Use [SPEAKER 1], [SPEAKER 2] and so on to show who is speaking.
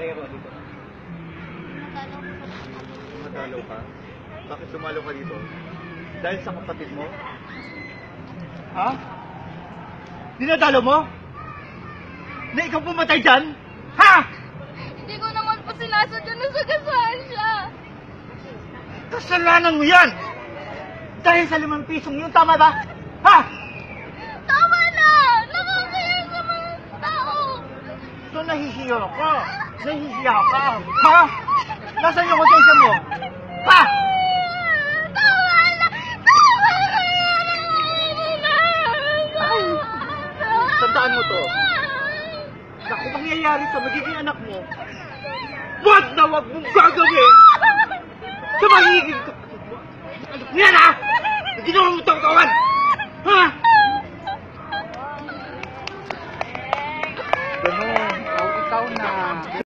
[SPEAKER 1] Kaya ko dito. Madalaw ka? Bakit sumalo ka dito? Dahil sa kapatid mo? Ha? Dinadalo mo? Na ikaw pumatay dyan? Ha?
[SPEAKER 2] Hindi ko naman po sinasadya na sagasaan siya.
[SPEAKER 1] Kasalanan mo yan! Dahil sa 5 pisong yun, tama ba? Ha?
[SPEAKER 2] Tama na! Nakakaya sa mga tao!
[SPEAKER 1] So nahihiya ka? Nahihiya ka? Ha? Nasaan yung konsensya mo? Ha?
[SPEAKER 2] Tama na! Tama na!
[SPEAKER 1] Ay, tandaan mo to. Na kung mangyayari sa magiging anak mo, wag na wag mong gagawin sa magiging kapatid mo. Yan ha! Ginawa mo itong kawan! Ha? Ganun. Ikaw na.